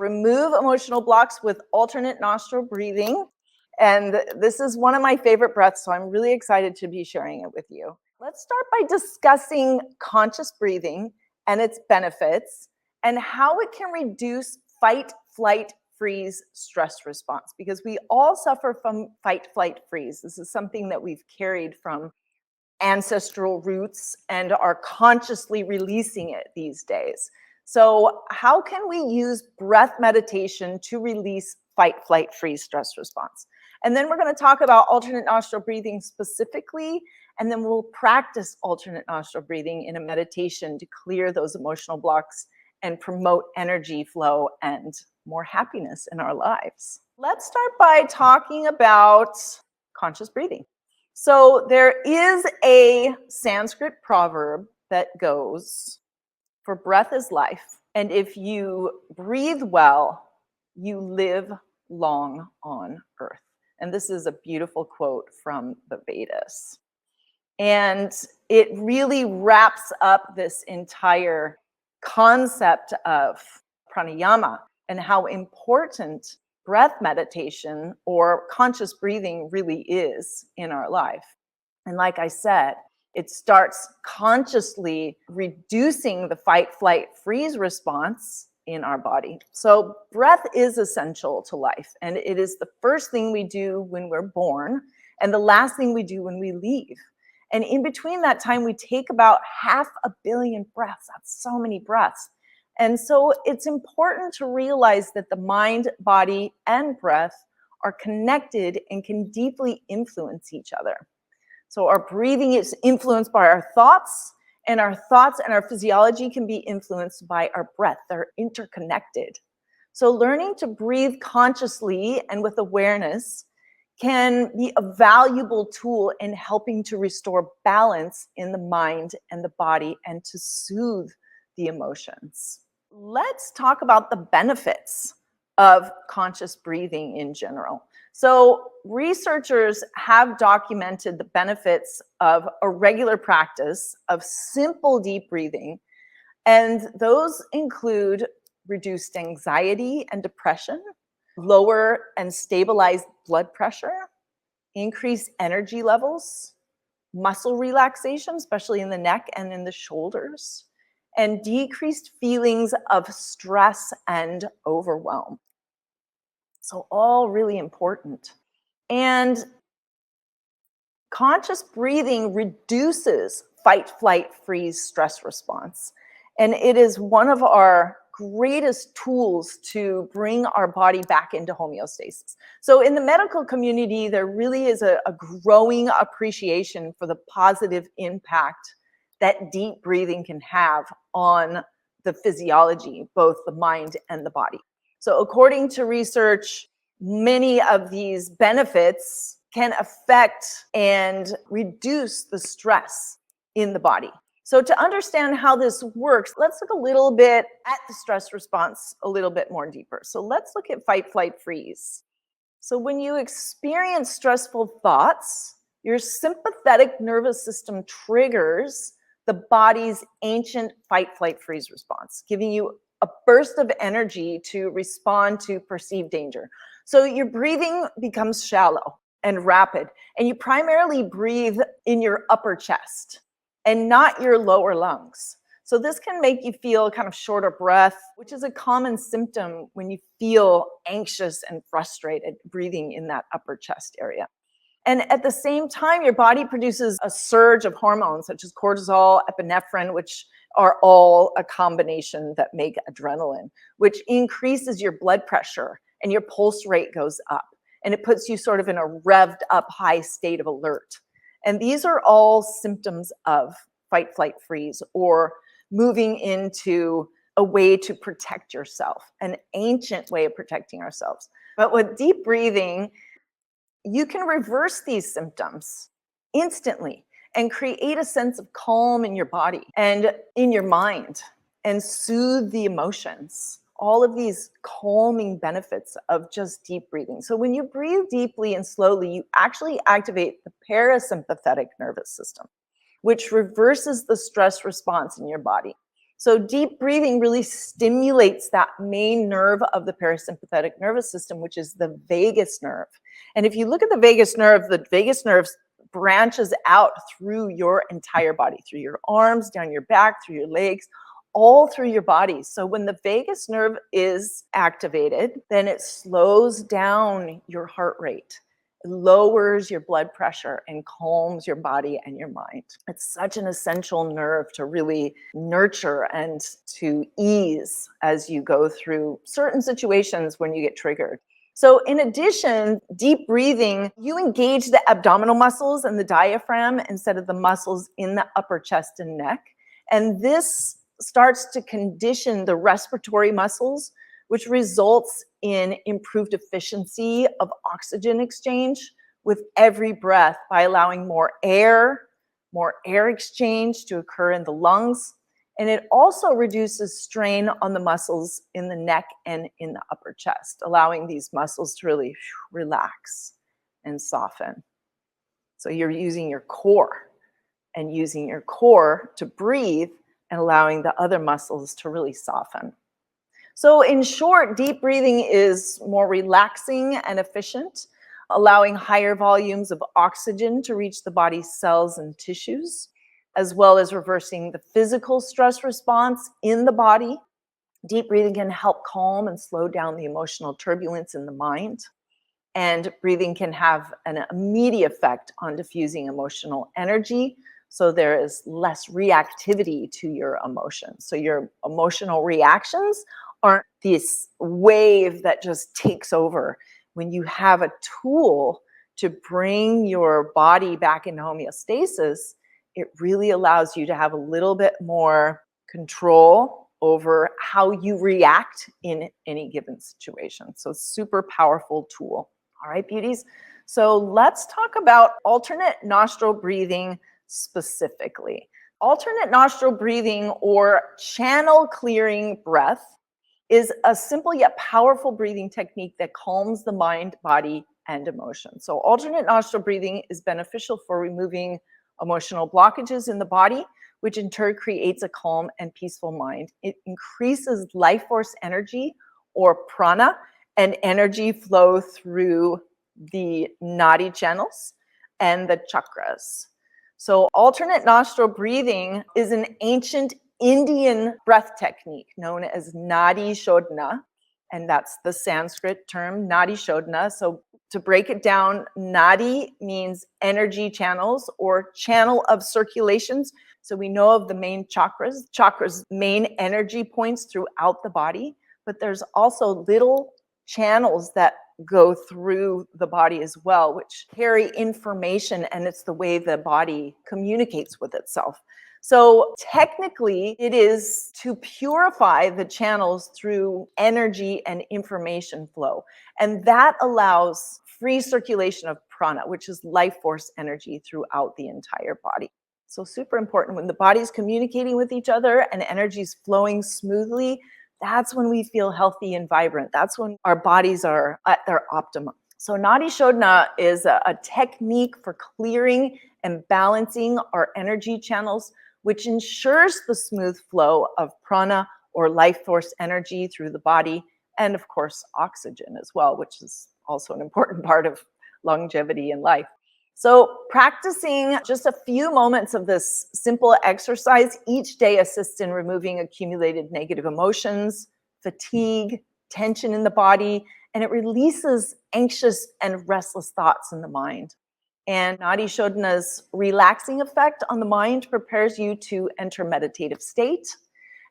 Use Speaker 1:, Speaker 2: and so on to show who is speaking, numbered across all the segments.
Speaker 1: remove emotional blocks with alternate nostril breathing. And this is one of my favorite breaths, so I'm really excited to be sharing it with you. Let's start by discussing conscious breathing and its benefits and how it can reduce fight, flight, freeze stress response, because we all suffer from fight, flight, freeze. This is something that we've carried from ancestral roots and are consciously releasing it these days. So how can we use breath meditation to release fight, flight, freeze stress response? And then we're going to talk about alternate nostril breathing specifically, and then we'll practice alternate nostril breathing in a meditation to clear those emotional blocks and promote energy flow and more happiness in our lives. Let's start by talking about conscious breathing. So there is a Sanskrit proverb that goes, "For breath is life, and if you breathe well, you live long on earth." And this is a beautiful quote from the Vedas. And it really wraps up this entire concept of pranayama and how important breath meditation or conscious breathing really is in our life. And like I said, it starts consciously reducing the fight, flight, freeze response in our body. So breath is essential to life, and it is the first thing we do when we're born and the last thing we do when we leave. And in between that time, we take about 500 million breaths. That's so many breaths. And so it's important to realize that the mind, body, and breath are connected and can deeply influence each other. So our breathing is influenced by our thoughts, and our thoughts and our physiology can be influenced by our breath. They're interconnected. So learning to breathe consciously and with awareness can be a valuable tool in helping to restore balance in the mind and the body and to soothe the emotions. Let's talk about the benefits of conscious breathing in general. So researchers have documented the benefits of a regular practice of simple deep breathing, and those include reduced anxiety and depression, lower and stabilized blood pressure, increased energy levels, muscle relaxation, especially in the neck and in the shoulders, and decreased feelings of stress and overwhelm. So all really important. And conscious breathing reduces fight, flight, freeze stress response. And it is one of our greatest tools to bring our body back into homeostasis. So in the medical community, there really is a growing appreciation for the positive impact that deep breathing can have on the physiology, both the mind and the body. So according to research, many of these benefits can affect and reduce the stress in the body. So to understand how this works, let's look a little bit at the stress response a little bit more deeper. So let's look at fight, flight, freeze. So when you experience stressful thoughts, your sympathetic nervous system triggers the body's ancient fight, flight, freeze response, giving you a burst of energy to respond to perceived danger. So your breathing becomes shallow and rapid, and you primarily breathe in your upper chest and not your lower lungs. So this can make you feel kind of shorter breath, which is a common symptom when you feel anxious and frustrated, breathing in that upper chest area. And at the same time, your body produces a surge of hormones such as cortisol, epinephrine, which are all a combination that make adrenaline, which increases your blood pressure and your pulse rate goes up. And it puts you sort of in a revved up high state of alert. And these are all symptoms of fight, flight, freeze, or moving into a way to protect yourself, an ancient way of protecting ourselves. But with deep breathing, you can reverse these symptoms instantly and create a sense of calm in your body and in your mind and soothe the emotions. All of these calming benefits of just deep breathing. So when you breathe deeply and slowly, you actually activate the parasympathetic nervous system, which reverses the stress response in your body. So deep breathing really stimulates that main nerve of the parasympathetic nervous system, which is the vagus nerve. And if you look at the vagus nerve branches out through your entire body, through your arms, down your back, through your legs, all through your body. So when the vagus nerve is activated, then it slows down your heart rate, lowers your blood pressure, and calms your body and your mind. It's such an essential nerve to really nurture and to ease as you go through certain situations when you get triggered. So in addition, deep breathing, you engage the abdominal muscles and the diaphragm instead of the muscles in the upper chest and neck. And this starts to condition the respiratory muscles, which results in improved efficiency of oxygen exchange with every breath by allowing more air exchange to occur in the lungs. And it also reduces strain on the muscles in the neck and in the upper chest, allowing these muscles to really relax and soften. So you're using your core to breathe and allowing the other muscles to really soften. So in short, deep breathing is more relaxing and efficient, allowing higher volumes of oxygen to reach the body's cells and tissues, as well as reversing the physical stress response in the body. Deep breathing can help calm and slow down the emotional turbulence in the mind. And breathing can have an immediate effect on diffusing emotional energy, so there is less reactivity to your emotions. So your emotional reactions aren't this wave that just takes over. When you have a tool to bring your body back into homeostasis, it really allows you to have a little bit more control over how you react in any given situation. So super powerful tool. All right, beauties. So let's talk about alternate nostril breathing specifically. Alternate nostril breathing, or channel clearing breath, is a simple yet powerful breathing technique that calms the mind, body, and emotion. So alternate nostril breathing is beneficial for removing emotional blockages in the body, which in turn creates a calm and peaceful mind. It increases life force energy, or prana, and energy flow through the Nadi channels and the chakras. So alternate nostril breathing is an ancient Indian breath technique known as Nadi Shodhana, and that's the Sanskrit term, Nadi Shodhana. So to break it down, Nadi means energy channels or channel of circulations. So we know of the main chakras, main energy points throughout the body, but there's also little channels that go through the body as well, which carry information, and it's the way the body communicates with itself. So technically, it is to purify the channels through energy and information flow. And that allows free circulation of prana, which is life force energy throughout the entire body. So super important. When the body's communicating with each other and energy is flowing smoothly, that's when we feel healthy and vibrant. That's when our bodies are at their optimum. So Nadi Shodhana is a technique for clearing and balancing our energy channels, which ensures the smooth flow of prana, or life force energy, through the body, and of course oxygen as well, which is also an important part of longevity in life. So practicing just a few moments of this simple exercise each day assists in removing accumulated negative emotions, fatigue, tension in the body, and it releases anxious and restless thoughts in the mind. And Nadi Shodhana's relaxing effect on the mind prepares you to enter meditative state.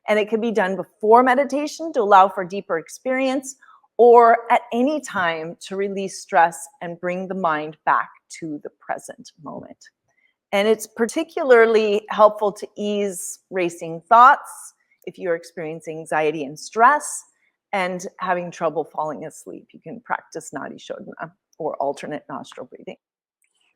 Speaker 1: And it can be done before meditation to allow for deeper experience, or at any time to release stress and bring the mind back to the present moment. And it's particularly helpful to ease racing thoughts if you're experiencing anxiety and stress and having trouble falling asleep. You can practice Nadi Shodhana, or alternate nostril breathing.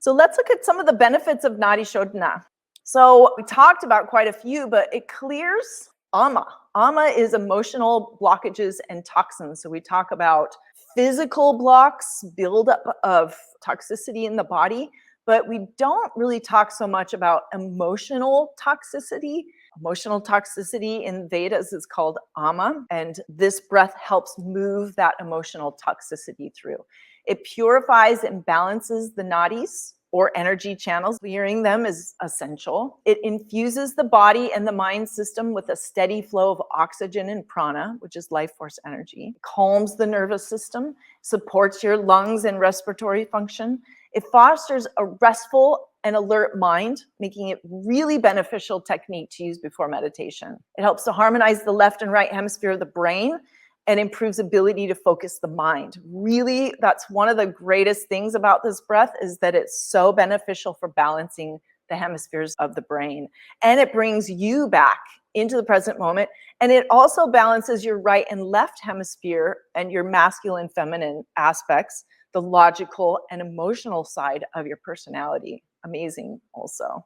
Speaker 1: So let's look at some of the benefits of Nadi Shodhana. So we talked about quite a few, but it clears ama. Ama is emotional blockages and toxins. So we talk about physical blocks, buildup of toxicity in the body, But we don't really talk so much about emotional toxicity. Emotional toxicity in Vedas is called ama, and this breath helps move that emotional toxicity through. It purifies and balances the nadis or energy channels. Clearing them is essential. It infuses the body and the mind system with a steady flow of oxygen and prana, which is life force energy. It calms the nervous system, supports your lungs and respiratory function. It fosters a restful and alert mind, making it really beneficial technique to use before meditation. It helps to harmonize the left and right hemisphere of the brain and improves ability to focus the mind. Really, that's one of the greatest things about this breath, is that it's so beneficial for balancing the hemispheres of the brain. And it brings you back into the present moment. And it also balances your right and left hemisphere and your masculine, feminine aspects, the logical and emotional side of your personality. Amazing also.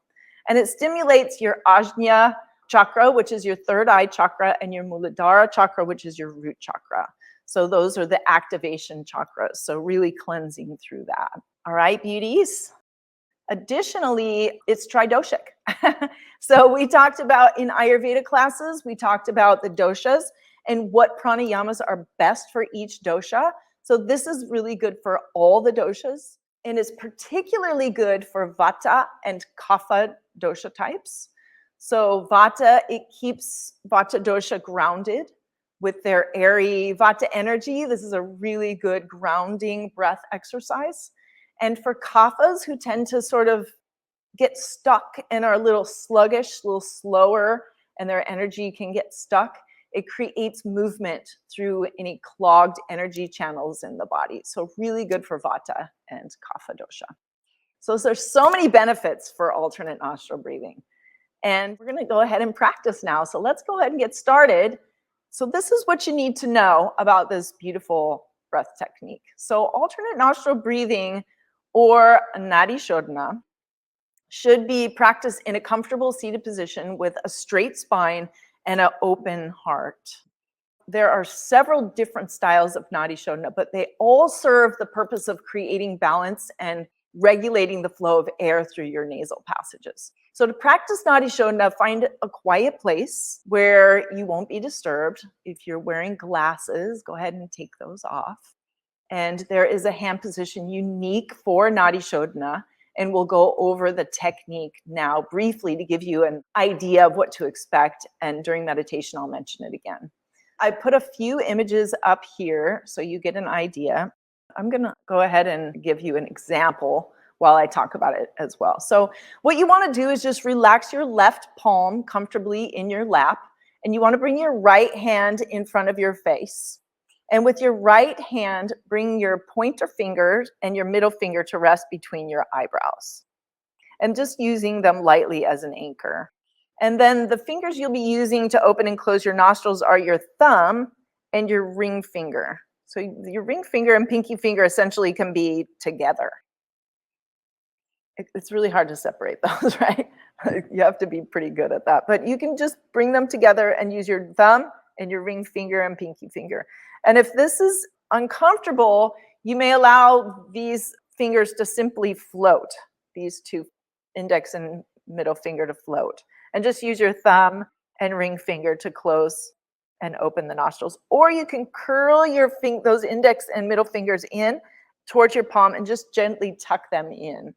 Speaker 1: And it stimulates your Ajna chakra, which is your third eye chakra, and your Muladhara chakra, which is your root chakra. So those are the activation chakras. So really cleansing through that. All right, beauties. Additionally, it's tridoshic. So we talked about in Ayurveda classes, we talked about the doshas and what pranayamas are best for each dosha. So this is really good for all the doshas and is particularly good for vata and kapha dosha types. So vata, it keeps vata dosha grounded with their airy vata energy. This is a really good grounding breath exercise. And for kaphas who tend to sort of get stuck and are a little sluggish, a little slower, and their energy can get stuck, it creates movement through any clogged energy channels in the body. So really good for vata and kapha dosha. So there's so many benefits for alternate nostril breathing. And we're going to go ahead and practice now. So let's go ahead and get started. So this is what you need to know about this beautiful breath technique. So alternate nostril breathing, or Nadi Shodhana, should be practiced in a comfortable seated position with a straight spine and an open heart. There are several different styles of Nadi Shodhana, but they all serve the purpose of creating balance and regulating the flow of air through your nasal passages. So to practice Nadi Shodhana, find a quiet place where you won't be disturbed. If you're wearing glasses, go ahead and take those off. And there is a hand position unique for Nadi Shodhana, and we'll go over the technique now briefly to give you an idea of what to expect. And during meditation, I'll mention it again. I put a few images up here so you get an idea. I'm going to go ahead and give you an example while I talk about it as well. So what you want to do is just relax your left palm comfortably in your lap, and you want to bring your right hand in front of your face. And with your right hand, bring your pointer finger and your middle finger to rest between your eyebrows, and just using them lightly as an anchor. And then the fingers you'll be using to open and close your nostrils are your thumb and your ring finger. So your ring finger and pinky finger essentially can be together. It's really hard to separate those, right? You have to be pretty good at that. But you can just bring them together and use your thumb and your ring finger and pinky finger. And if this is uncomfortable, you may allow these fingers to simply float, these two, index and middle finger, to float. And just use your thumb and ring finger to close and open the nostrils. Or you can curl your those index and middle fingers in towards your palm and just gently tuck them in,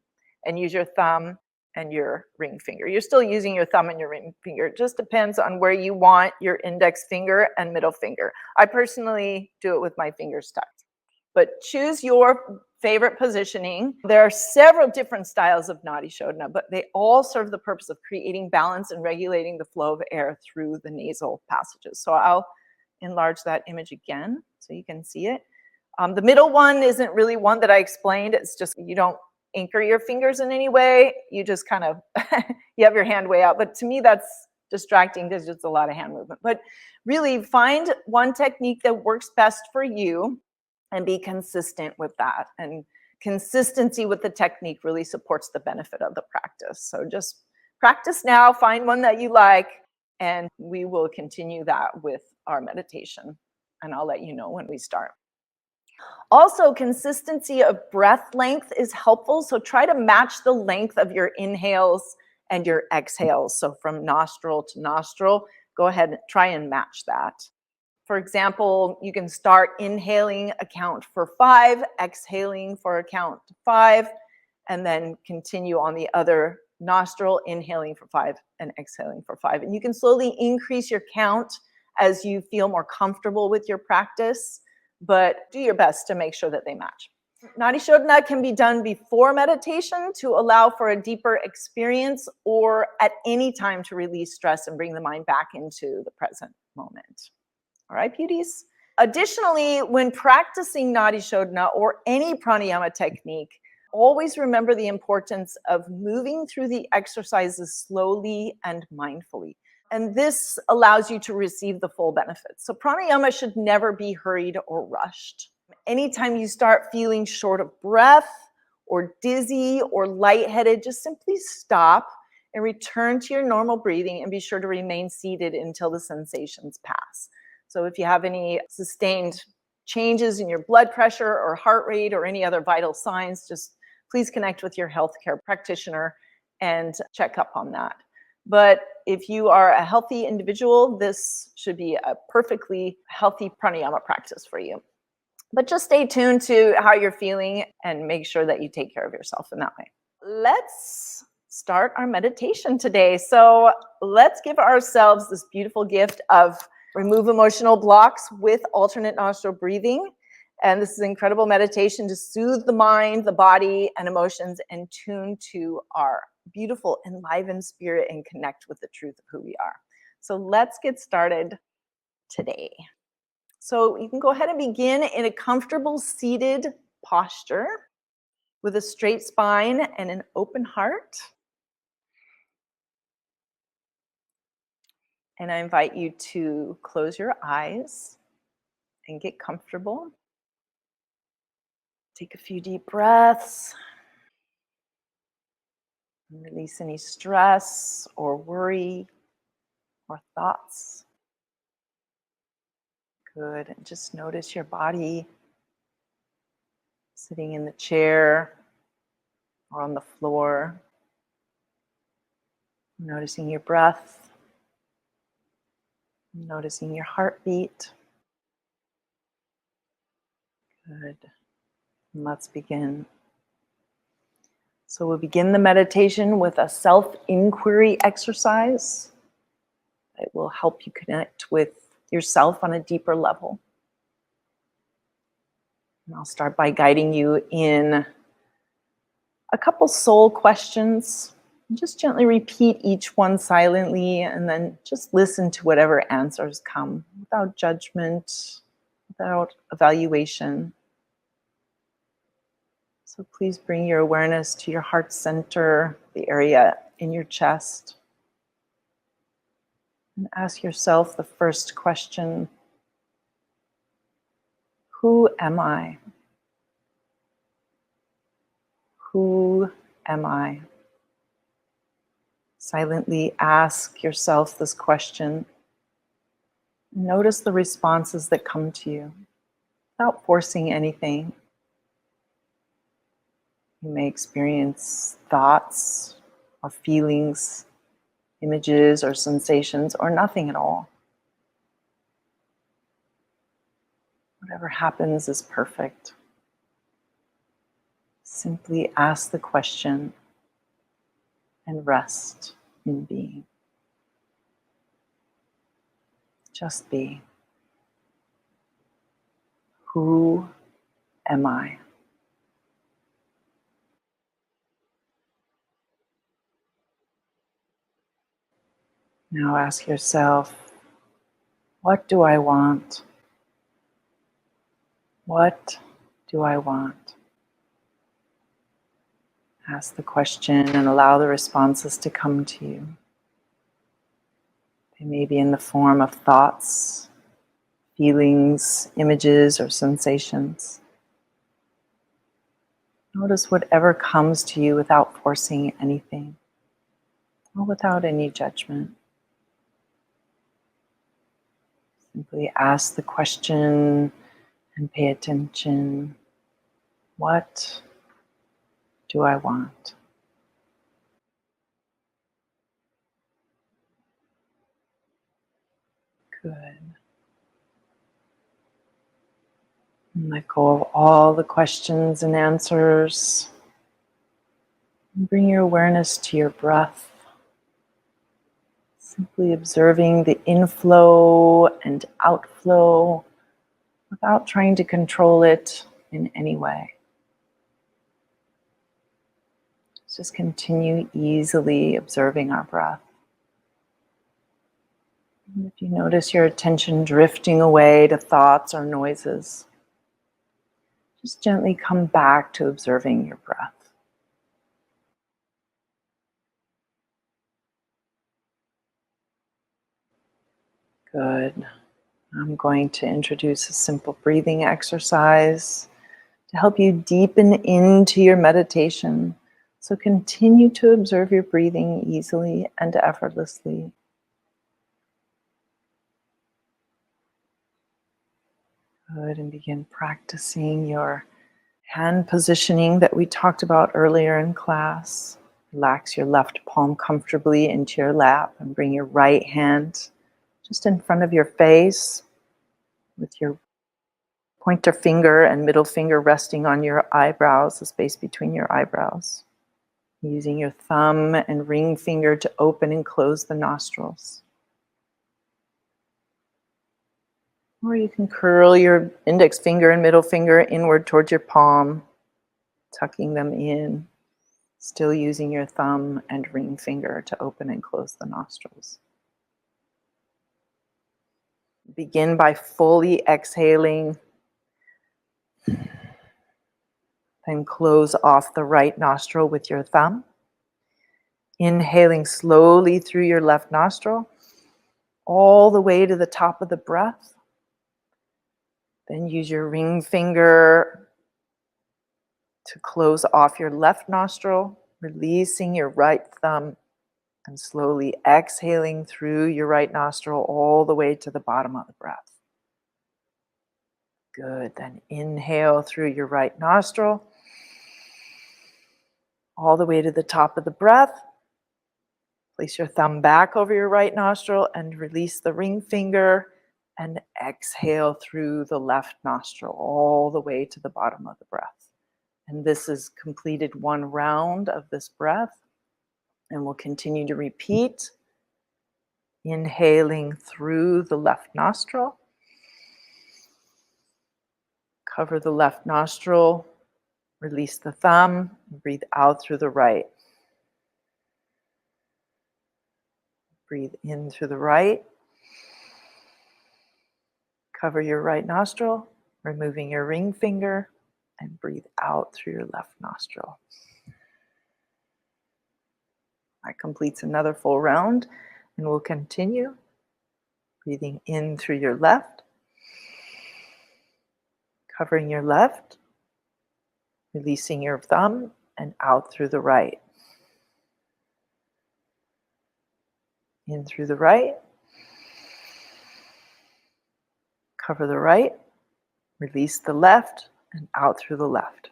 Speaker 1: and use your thumb and your ring finger. You're still using your thumb and your ring finger. It just depends on where you want your index finger and middle finger. I personally do it with my fingers tucked. But choose your favorite positioning. There are several different styles of Nadi Shodhana, but they all serve the purpose of creating balance and regulating the flow of air through the nasal passages. So I'll enlarge that image again so you can see it. The middle one isn't really one that I explained. It's just, you don't anchor your fingers in any way. You just kind of, you have your hand way out. But to me, that's distracting because it's a lot of hand movement. But really find one technique that works best for you and be consistent with that. And consistency with the technique really supports the benefit of the practice. So just practice now, find one that you like, and we will continue that with our meditation. And I'll let you know when we start. Also, consistency of breath length is helpful. So try to match the length of your inhales and your exhales. So from nostril to nostril, go ahead and try and match that. For example, you can start inhaling a count for 5, exhaling for a count to 5, and then continue on the other nostril, inhaling for 5 and exhaling for 5. And you can slowly increase your count as you feel more comfortable with your practice, but do your best to make sure that they match. Nadi Shodhana can be done before meditation to allow for a deeper experience, or at any time to release stress and bring the mind back into the present moment. All right, beauties? Additionally, when practicing Nadi Shodhana or any pranayama technique, always remember the importance of moving through the exercises slowly and mindfully. And this allows you to receive the full benefits. So pranayama should never be hurried or rushed. Anytime you start feeling short of breath or dizzy or lightheaded, just simply stop and return to your normal breathing, and be sure to remain seated until the sensations pass. So if you have any sustained changes in your blood pressure or heart rate or any other vital signs, just please connect with your healthcare practitioner and check up on that. But if you are a healthy individual, this should be a perfectly healthy pranayama practice for you. But just stay tuned to how you're feeling and make sure that you take care of yourself in that way. Let's start our meditation today. So let's give ourselves this beautiful gift of remove emotional blocks with alternate nostril breathing. And this is incredible meditation to soothe the mind, the body, and emotions, and tune to our beautiful, enlivened spirit and connect with the truth of who we are. So let's get started today. So you can go ahead and begin in a comfortable seated posture with a straight spine and an open heart. And I invite you to close your eyes and get comfortable. Take a few deep breaths. And release any stress or worry or thoughts. Good. And just notice your body sitting in the chair or on the floor. Noticing your breath. Noticing your heartbeat. Good. And let's begin. So we'll begin the meditation with a self-inquiry exercise. It will help you connect with yourself on a deeper level. And I'll start by guiding you in a couple soul questions. Just gently repeat each one silently, and then just listen to whatever answers come without judgment, without evaluation. So please bring your awareness to your heart center, the area in your chest. And ask yourself the first question: who am I? Who am I? Silently ask yourself this question. Notice the responses that come to you without forcing anything. You may experience thoughts or feelings, images or sensations, or nothing at all. Whatever happens is perfect. Simply ask the question and rest in being. Just be. Who am I? Now ask yourself, what do I want? What do I want? Ask the question and allow the responses to come to you. They may be in the form of thoughts, feelings, images, or sensations. Notice whatever comes to you without forcing anything, or without any judgment. Simply ask the question and pay attention. What do I want? Good. And let go of all the questions and answers. And bring your awareness to your breath. Simply observing the inflow and outflow without trying to control it in any way. Just continue easily observing our breath. And if you notice your attention drifting away to thoughts or noises, just gently come back to observing your breath. Good. I'm going to introduce a simple breathing exercise to help you deepen into your meditation. So continue to observe your breathing easily and effortlessly. Good, and begin practicing your hand positioning that we talked about earlier in class. Relax your left palm comfortably into your lap and bring your right hand just in front of your face with your pointer finger and middle finger resting on your eyebrows, the space between your eyebrows. Using your thumb and ring finger to open and close the nostrils. Or you can curl your index finger and middle finger inward towards your palm, tucking them in, still using your thumb and ring finger to open and close the nostrils. Begin by fully exhaling, then close off the right nostril with your thumb. Inhaling slowly through your left nostril, all the way to the top of the breath. Then use your ring finger to close off your left nostril, releasing your right thumb and slowly exhaling through your right nostril all the way to the bottom of the breath. Good. Then inhale through your right nostril, all the way to the top of the breath. Place your thumb back over your right nostril and release the ring finger and exhale through the left nostril all the way to the bottom of the breath. And this is completed one round of this breath. And we'll continue to repeat. Inhaling through the left nostril. Cover the left nostril. Release the thumb. Breathe out through the right. Breathe in through the right. Cover your right nostril, removing your ring finger, and breathe out through your left nostril. That completes another full round, and we'll continue. Breathing in through your left, covering your left, releasing your thumb, and out through the right. In through the right, cover the right, release the left, and out through the left.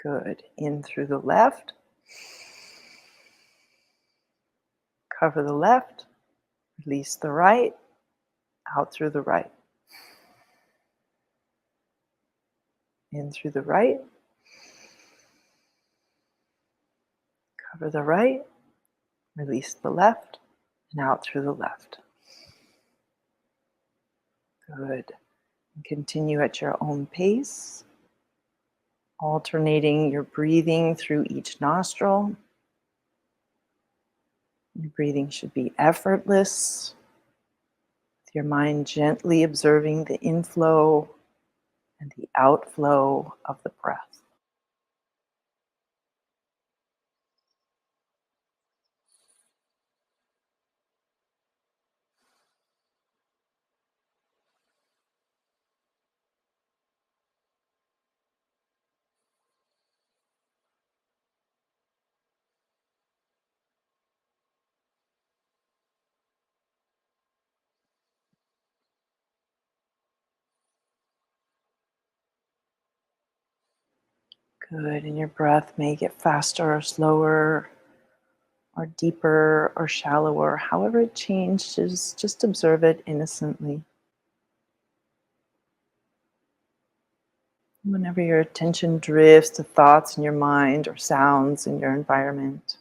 Speaker 1: Good. In through the left, cover the left, release the right, out through the right. In through the right, cover the right, release the left, and out through the left. Good. And continue at your own pace, alternating your breathing through each nostril. Your breathing should be effortless, with your mind gently observing the inflow and the outflow of the breath. Good. And your breath may get faster or slower, or deeper or shallower. However it changes, just observe it innocently. Whenever your attention drifts to thoughts in your mind or sounds in your environment,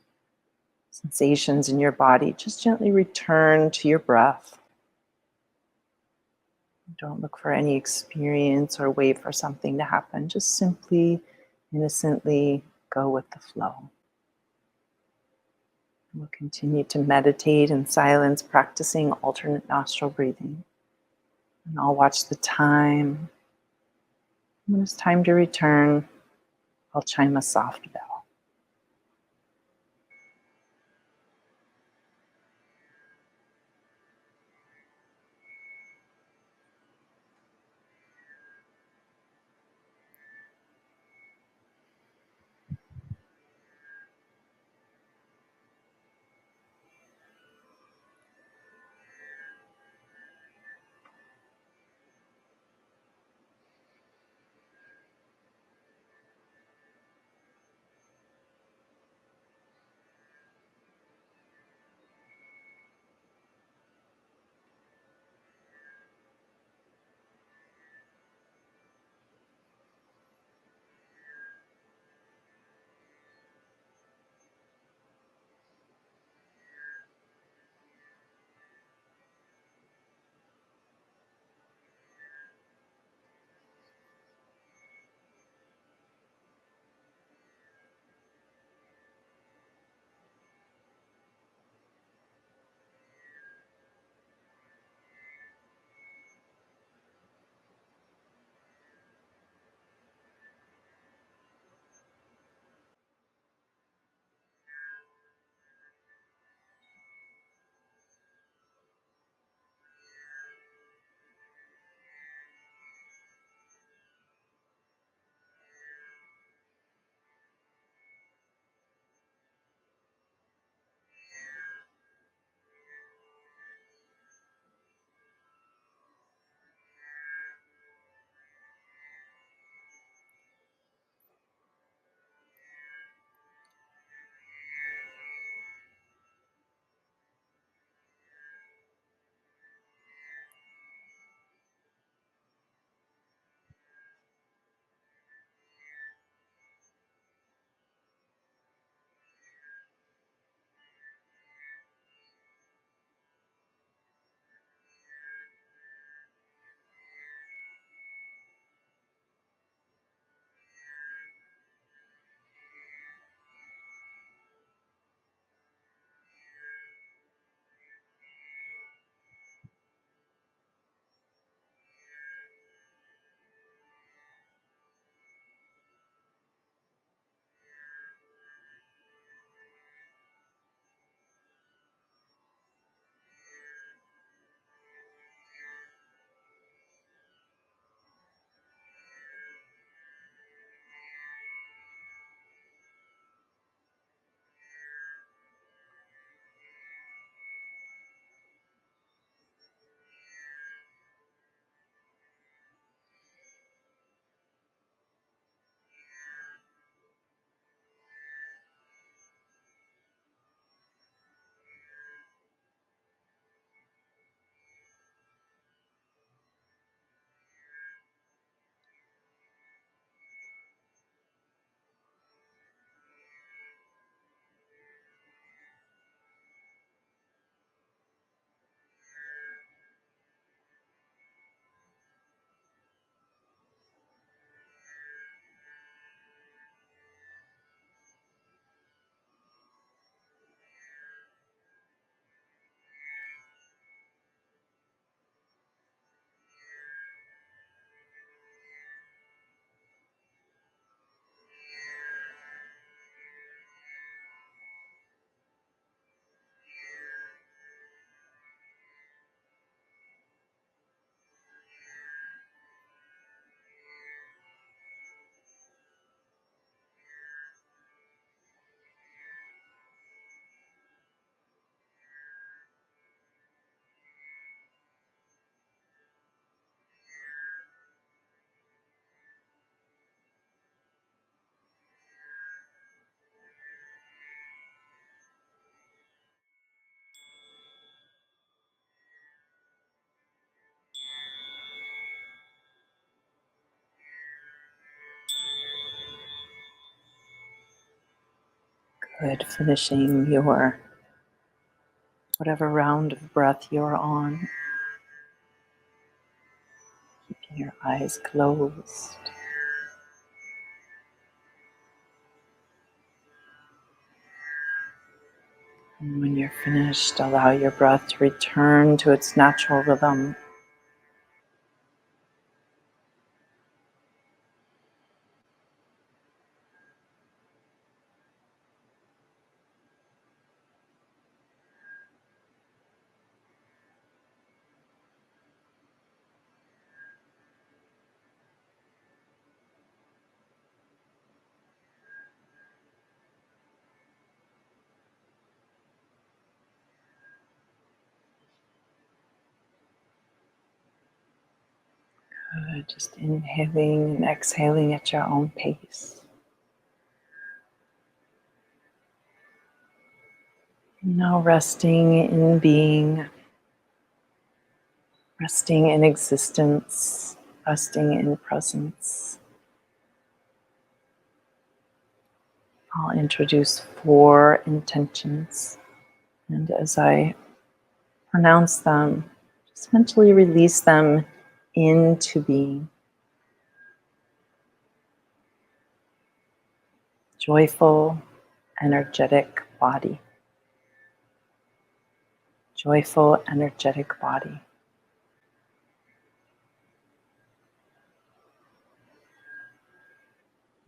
Speaker 1: sensations in your body, just gently return to your breath. Don't look for any experience or wait for something to happen. Just simply, innocently go with the flow. We'll continue to meditate in silence, practicing alternate nostril breathing. And I'll watch the time. When it's time to return, I'll chime a soft bell. Good. Finishing your whatever round of breath you're on. Keeping your eyes closed. And when you're finished, allow your breath to return to its natural rhythm. Good. Just inhaling and exhaling at your own pace. Now resting in being, resting in existence, resting in presence. I'll introduce 4 intentions, and as I pronounce them, just mentally release them into being. Joyful, energetic body. Joyful, energetic body.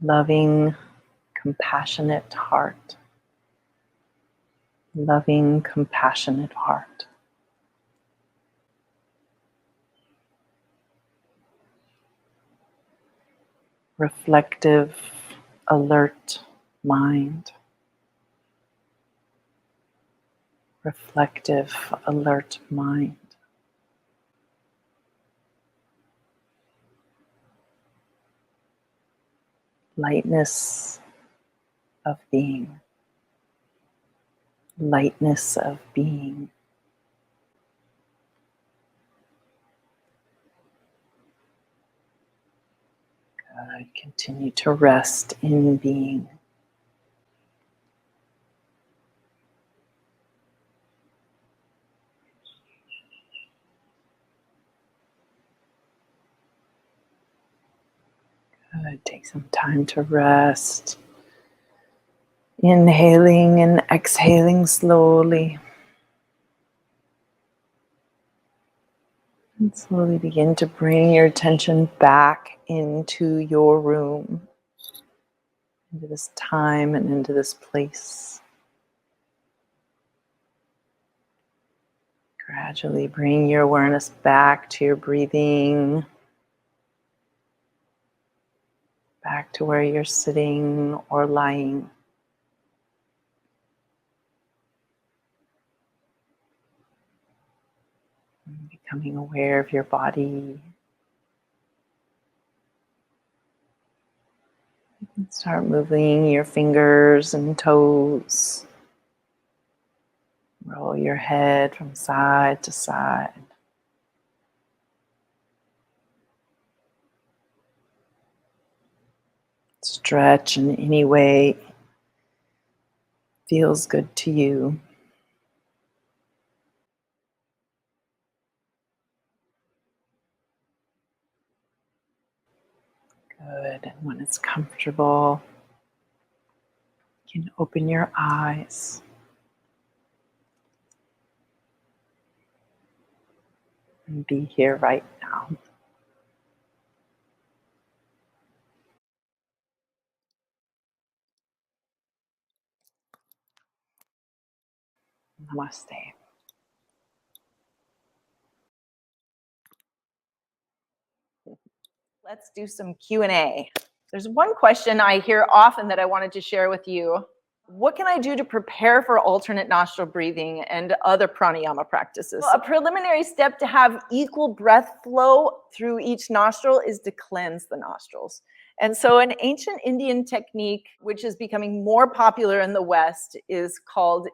Speaker 1: Loving, compassionate heart. Loving, compassionate heart. Reflective, alert mind. Reflective, alert mind. Lightness of being. Lightness of being. Good. Continue to rest in being. Good. Take some time to rest. Inhaling and exhaling slowly. And slowly begin to bring your attention back into your room, into this time and into this place. Gradually bring your awareness back to your breathing, back to where you're sitting or lying. And becoming aware of your body. And start moving your fingers and toes. Roll your head from side to side. Stretch in any way feels good to you. Good. And when it's comfortable, you can open your eyes. And be here right now. Namaste. Let's do some Q&A. There's one question I hear often that I wanted to share with you. What can I do to prepare for alternate nostril breathing and other pranayama practices? Well, a preliminary step to have equal breath flow through each nostril is to cleanse the nostrils. And so an ancient Indian technique, which is becoming more popular in the West, is called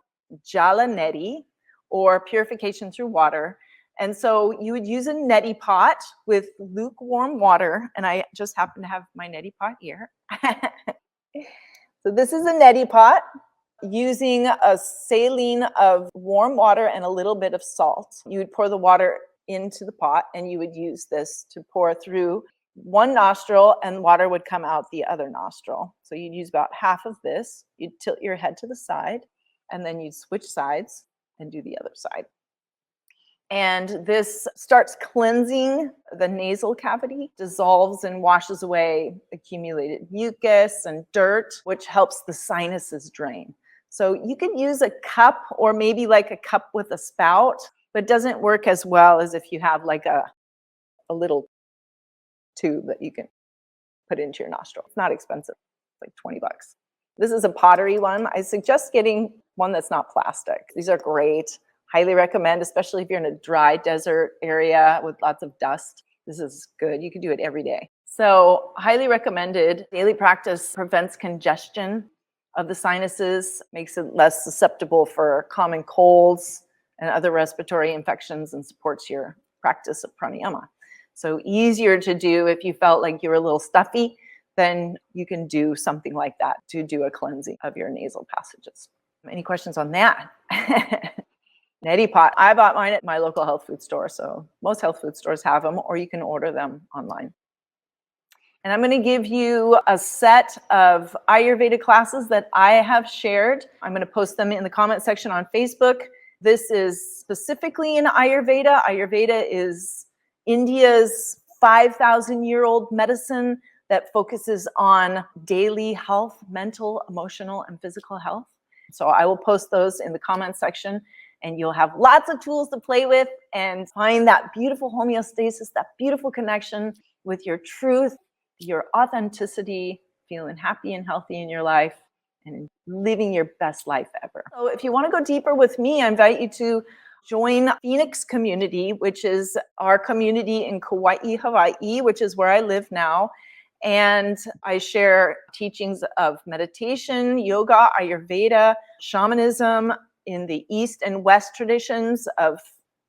Speaker 1: jala neti, or purification through water. And so you would use a neti pot with lukewarm water, and I just happen to have my neti pot here. So this is a neti pot. using a saline of warm water and a little bit of salt. You would pour the water into the pot and you would use this to pour through one nostril and water would come out the other nostril. So you'd use about half of this. You'd tilt your head to the side and then you'd switch sides and do the other side. And this starts cleansing the nasal cavity, dissolves and washes away accumulated mucus and dirt, which helps the sinuses drain. So you could use a cup or maybe like a cup with a spout, but it doesn't work as well as if you have like a little tube that you can put into your nostril. It's not expensive, it's like 20 bucks. This is a pottery one. I suggest getting one that's not plastic. These are great. Highly recommend, especially if you're in a dry desert area with lots of dust. This is good. You can do it every day. So highly recommended. Daily practice prevents congestion of the sinuses, makes it less susceptible for common colds and other respiratory infections, and supports your practice of pranayama. So easier to do if you felt like you were a little stuffy, then you can do something like that to do a cleansing of your nasal passages. Any questions on that? Neti pot. I bought mine at my local health food store. So most health food stores have them, or you can order them online. And I'm going to give you a set of Ayurveda classes that I have shared. I'm going to post them in the comment section on Facebook. This is specifically in Ayurveda. Ayurveda is India's 5,000-year-old medicine that focuses on daily health, mental, emotional, and physical health. So I will post those in the comment section, and you'll have lots of tools to play with and find that beautiful homeostasis, that beautiful connection with your truth, your authenticity, feeling happy and healthy in your life, and living your best life ever. So if you want to go deeper with me, I invite you to join Phoenix Community, which is our community in Kauai, Hawaii, which is where I live now. And I share teachings of meditation, yoga, Ayurveda, shamanism in the East and West traditions of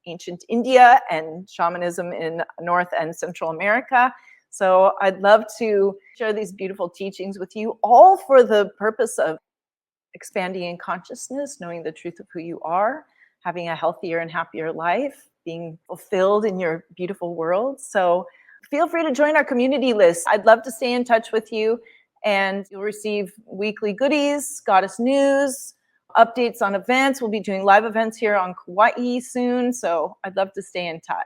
Speaker 1: ancient India, and shamanism in North and Central America. So I'd love to share these beautiful teachings with you, all for the purpose of expanding in consciousness, knowing the truth of who you are, having a healthier and happier life, being fulfilled in your beautiful world. So feel free to join our community list. I'd love to stay in touch with you, and you'll receive weekly goodies, goddess news, updates on events. We'll be doing live events here on Kauai soon, so I'd love to stay in touch.